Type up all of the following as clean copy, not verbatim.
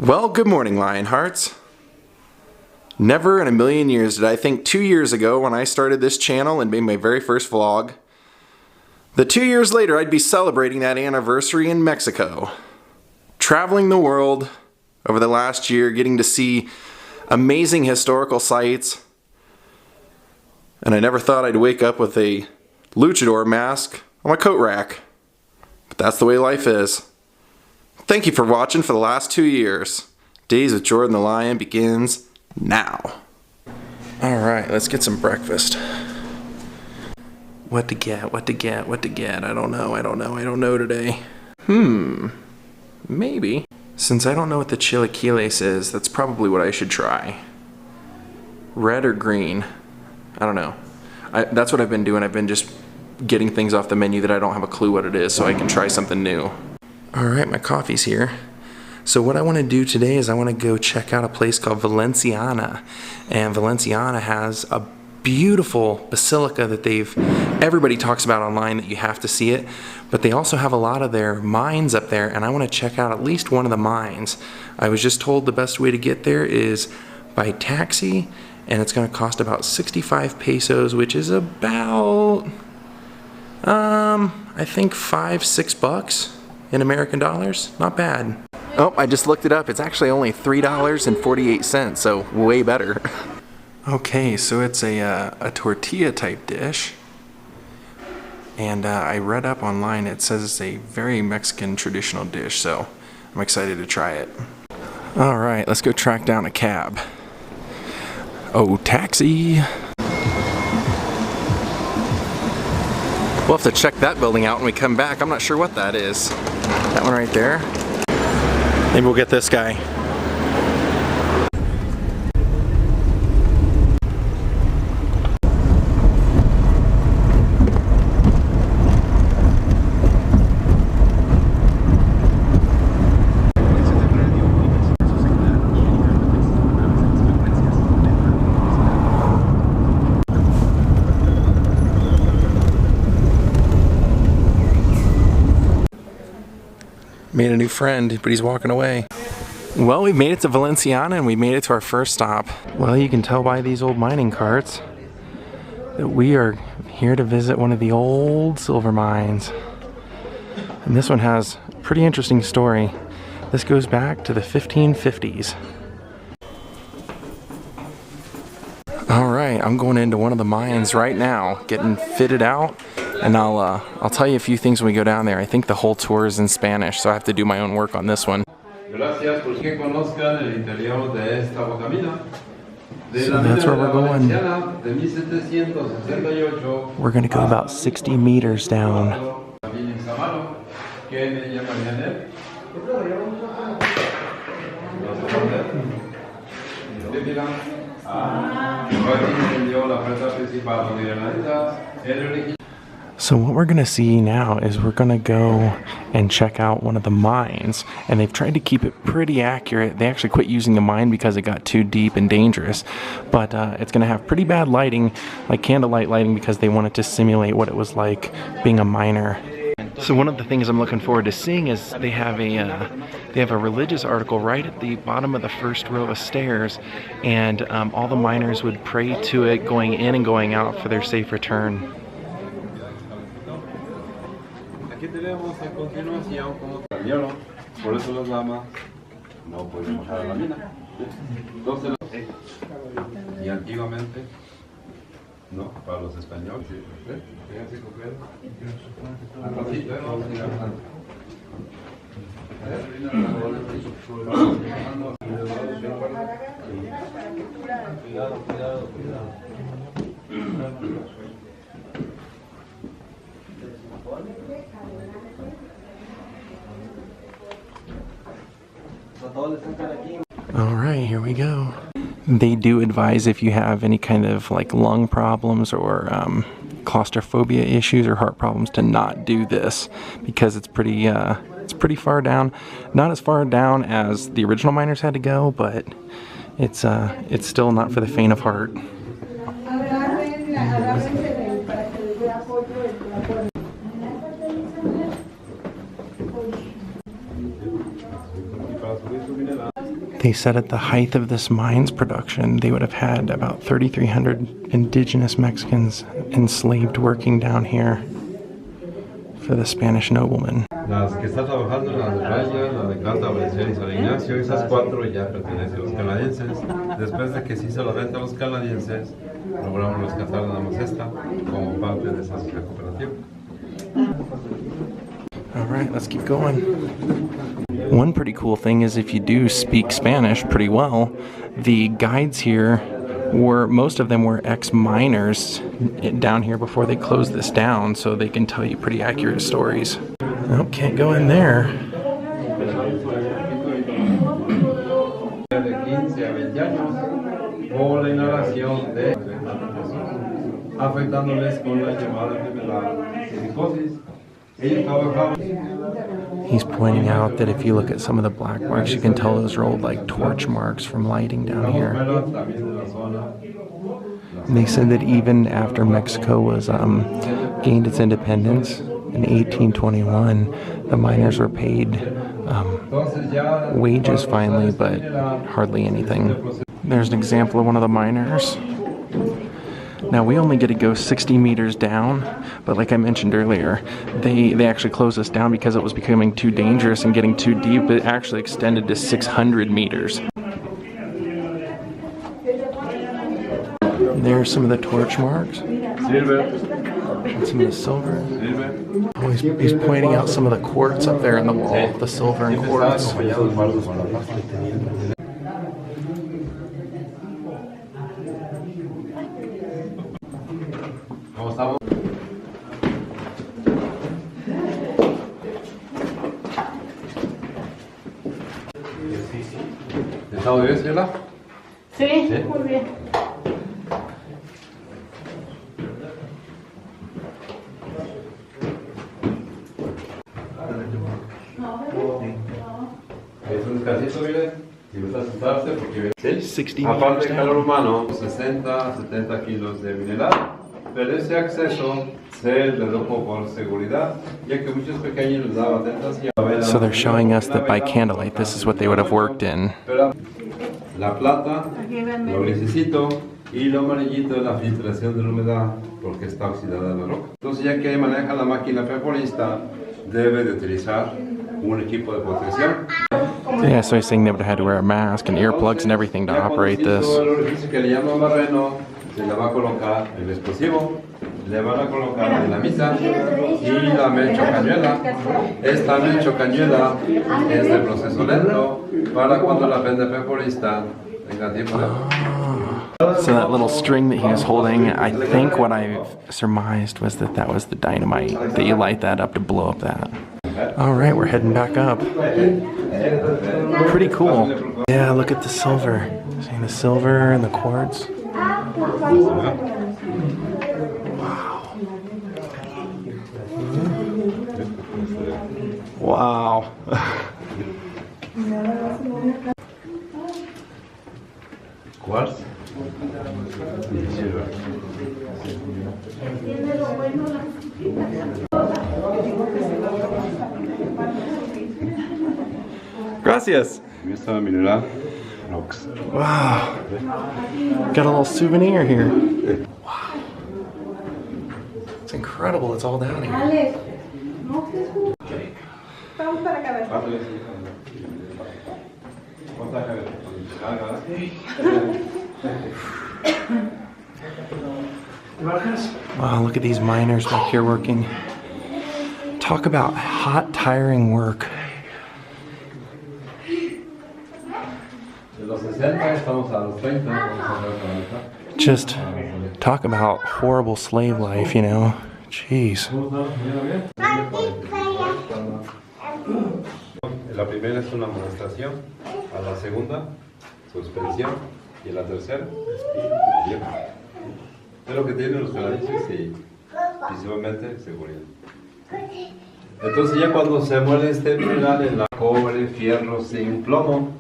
Well, good morning, Lionhearts. Never in a million years did I think 2 years ago when I started this channel and made my very first vlog that 2 years later I'd be celebrating that anniversary in Mexico. Traveling the world over the last year, getting to see amazing historical sites. And I never thought I'd wake up with a luchador mask on my coat rack. But that's the way life is. Thank you for watching for the last 2 years. Daze with Jordan the Lion begins now. Alright, let's get some breakfast. What to get? I don't know today. Maybe. Since I don't know what the chilaquiles is, that's probably what I should try. Red or green? I don't know. That's what I've been doing. I've been just getting things off the menu that I don't have a clue what it is so I can try something new. Alright, my coffee's here. So what I want to do today is I want to go check out a place called Valenciana. And Valenciana has a beautiful basilica that everybody talks about online that you have to see it. But they also have a lot of their mines up there, and I want to check out at least one of the mines. I was just told the best way to get there is by taxi, and it's going to cost about 65 pesos, which is about, I think $5-6 in American dollars. Not bad. Oh, I just looked it up. It's actually only $3.48, so way better. Okay, so it's a tortilla type dish. And I read up online, it says it's a very Mexican traditional dish, so I'm excited to try it. Alright, let's go track down a cab. Oh, taxi! We'll have to check that building out when we come back. I'm not sure what that is. That one right there. Maybe we'll get this guy. Made a new friend, but he's walking away. Well, we made it to Valenciana and we made it to our first stop. Well, you can tell by these old mining carts that we are here to visit one of the old silver mines. And this one has a pretty interesting story. This goes back to the 1550s. Alright, I'm going into one of the mines right now, getting fitted out. And I'll tell you a few things when we go down there. I think the whole tour is in Spanish, so I have to do my own work on this one. So that's where we're going. We're going to go about 60 meters down. So what we're going to see now is we're going to go and check out one of the mines, and they've tried to keep it pretty accurate. They actually quit using the mine because it got too deep and dangerous, but it's going to have pretty bad lighting, like candlelight lighting, because they wanted to simulate what it was like being a miner. So one of the things I'm looking forward to seeing is they have a religious article right at the bottom of the first row of stairs, and all the miners would pray to it going in and going out for their safe return. Aquí tenemos a continuación como cambiaron, por eso las damas no pueden bajar a la mina. Entonces, y antiguamente, no, para los españoles, fíjense con cuidado. Así, vamos a ir avanzando. Cuidado. Alright, here we go. They do advise if you have any kind of like lung problems or claustrophobia issues or heart problems to not do this because it's pretty far down. Not as far down as the original miners had to go, but it's still not for the faint of heart. They said at the height of this mine's production, they would have had about 3,300 indigenous Mexicans enslaved working down here for the Spanish noblemen. Las que está trabajando en la de Raya, la de Plata, Valenciana y San Ignacio, esas 4 ya pertenecen a los canadienses. Después de que se hizo la venta a los canadienses, logramos rescatar nada más esta como parte de esa cooperativa. All right, let's keep going. One pretty cool thing is if you do speak Spanish pretty well, the guides here most of them were ex-miners down here before they closed this down, so they can tell you pretty accurate stories. Oh, can't go in there. He's pointing out that if you look at some of the black marks, you can tell those are old like torch marks from lighting down here. And they said that even after Mexico was gained its independence in 1821, the miners were paid wages finally, but hardly anything. There's an example of one of the miners. Now we only get to go 60 meters down, but like I mentioned earlier, they actually closed us down because it was becoming too dangerous and getting too deep. It actually extended to 600 meters. There's some of the torch marks. And some of the silver. Oh, he's pointing out some of the quartz up there in the wall, the silver and quartz. ¿Está muy bien, señora? Sí, muy bien. Es un descansito, mire. Si gusta sentarse, porque 60 aparte del calor humano, 60, 70 kilos de mineral. Pero ese acceso se redujo por seguridad, ya que muchos pequeños les daba tentación. So they're showing us that by candlelight, this is what they would have worked in. La plata, lo grisecito y lo amarillito es la filtración de la humedad, porque está oxidada la roca. Entonces, ya que maneja la máquina perforista, debe de utilizar un equipo de protección. Yeah, so he's saying they would have had to wear a mask and earplugs and everything to operate this. El orificio que le llaman barreno, se le va a colocar el explosivo, le van a colocar la dinamita y la mecho cañuela. Esta mecho cañuela es de proceso lento para cuando la prende perforista tenga tiempo de... So that little string that he was holding, I think what I've surmised was that that was the dynamite, that you light that up to blow up that. All right, we're heading back up. Pretty cool. Yeah, look at the silver. See the silver and the quartz. Wow. Quartz. Gracias. Esta mineral, rocks. Wow. Got a little souvenir here. Wow. It's incredible. It's all down here. Wow, look at these miners back here working. Talk about hot, tiring work. Just talk about horrible slave life, you know. Jeez. La primera es una amonestación, a la segunda, suspensión, y a la tercera, despido. Es lo que tienen los canadienses y principalmente seguridad. Entonces ya cuando se muele este mineral en la cobre, fierro, zinc, plomo,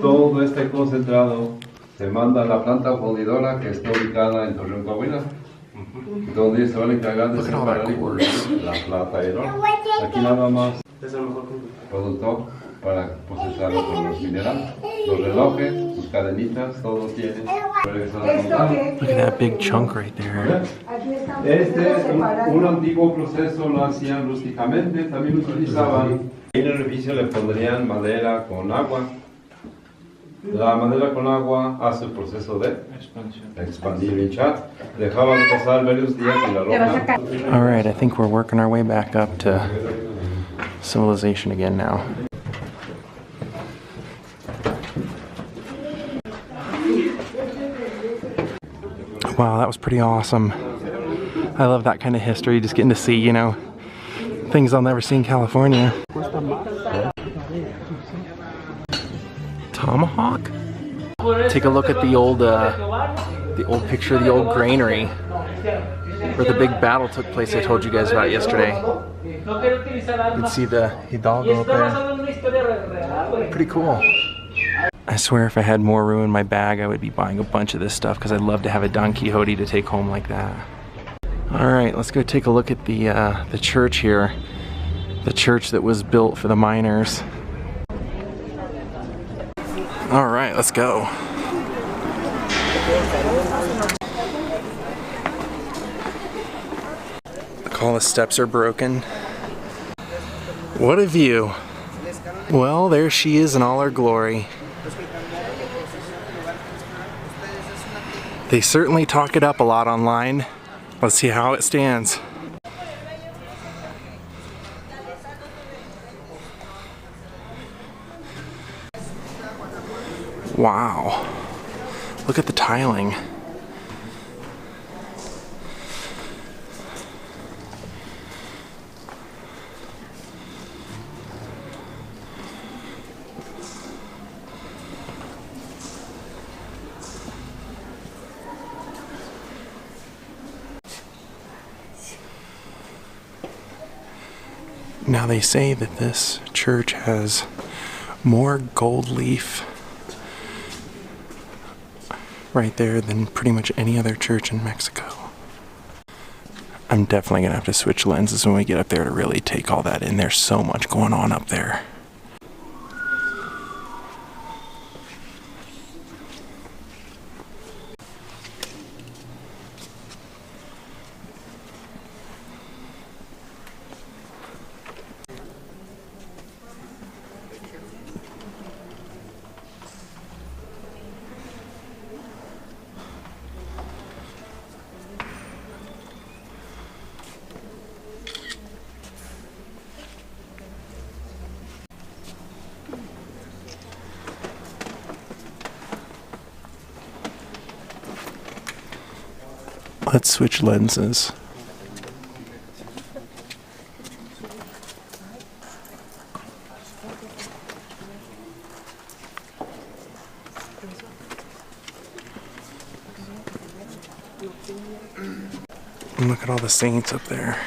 todo este concentrado se manda a la planta fundidora que está ubicada en Torreón, Coahuila, donde se van a encargar de separar la plata y el oro. Aquí nada más, productor para procesarlo con los minerales. Los relojes, sus cadenitas, todo tiene. Look at that big chunk right there. Un antiguo proceso lo hacían rústicamente, también utilizaban. En el edificio le pondrían madera con agua. La madera con agua hace el proceso de expandir, hinchar. Dejaban pasar varios días en la roca. All right, I think we're working our way back up to civilization again now. Wow, that was pretty awesome. I love that kind of history, just getting to see, you know, things I'll never see in California. Tomahawk? Take a look at the old picture of the old granary where the big battle took place I told you guys about yesterday. You can see the Hidalgo up there. Pretty cool. I swear if I had more room in my bag, I would be buying a bunch of this stuff because I'd love to have a Don Quixote to take home like that. All right, let's go take a look at the church here. The church that was built for the miners. All right, let's go. Look, all the steps are broken. What a view. Well, there she is in all her glory. They certainly talk it up a lot online. Let's see how it stands. Wow. Look at the tiling. Now they say that this church has more gold leaf right there than pretty much any other church in Mexico. I'm definitely gonna have to switch lenses when we get up there to really take all that in. There's so much going on up there. Let's switch lenses. And look at all the saints up there.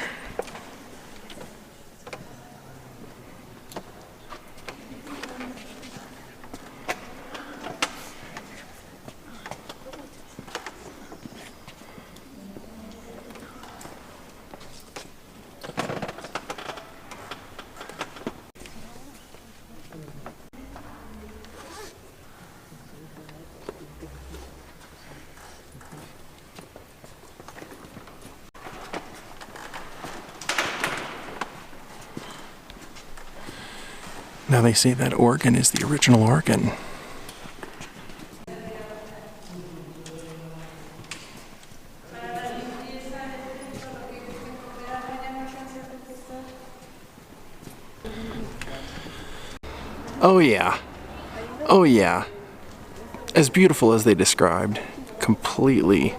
Now they say that organ is the original organ. Oh yeah. Oh yeah. As beautiful as they described. Completely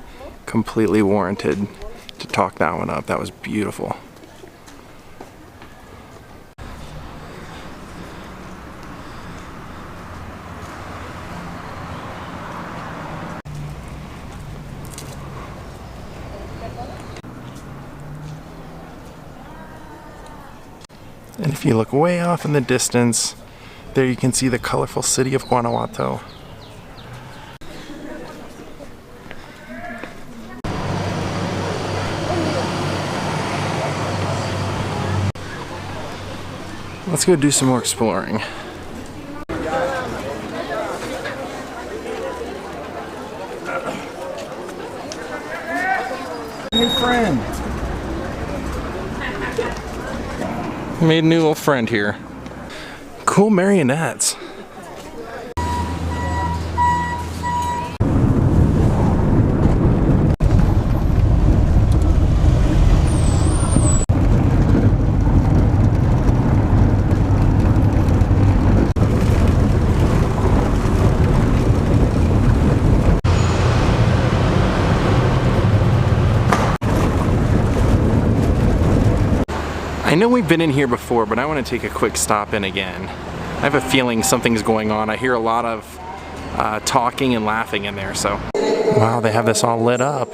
warranted to talk that one up. That was beautiful. And if you look way off in the distance, there you can see the colorful city of Guanajuato. Let's go do some more exploring. New friend. Made a new little friend here. Cool marionettes. I know we've been in here before, but I want to take a quick stop in again. I have a feeling something's going on. I hear a lot of talking and laughing in there, so. Wow, they have this all lit up.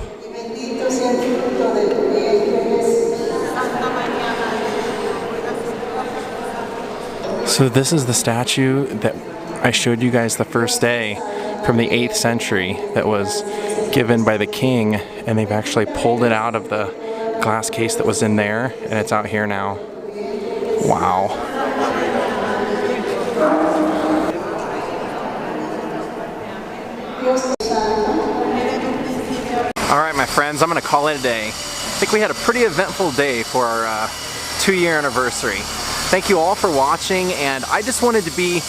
So this is the statue that I showed you guys the first day from the 8th century that was given by the king, and they've actually pulled it out of the glass case that was in there, and it's out here now. Wow. Alright my friends, I'm gonna call it a day. I think we had a pretty eventful day for our 2-year anniversary. Thank you all for watching, and I just wanted to be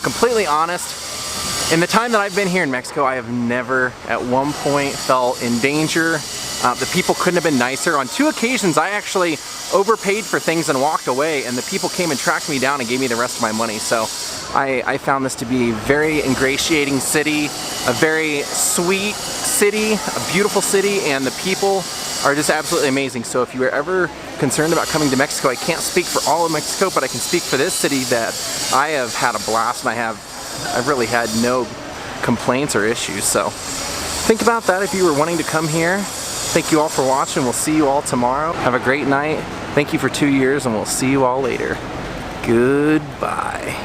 completely honest. In the time that I've been here in Mexico, I have never at one point felt in danger. The people couldn't have been nicer. On 2 occasions I actually overpaid for things and walked away, and the people came and tracked me down and gave me the rest of my money. So I found this to be a very ingratiating city, a very sweet city, a beautiful city, and the people are just absolutely amazing. So if you were ever concerned about coming to Mexico, I can't speak for all of Mexico, but I can speak for this city that I have had a blast, and I've really had no complaints or issues. So think about that if you were wanting to come here. Thank you all for watching. We'll see you all tomorrow. Have a great night. Thank you for 2 years, and we'll see you all later. Goodbye.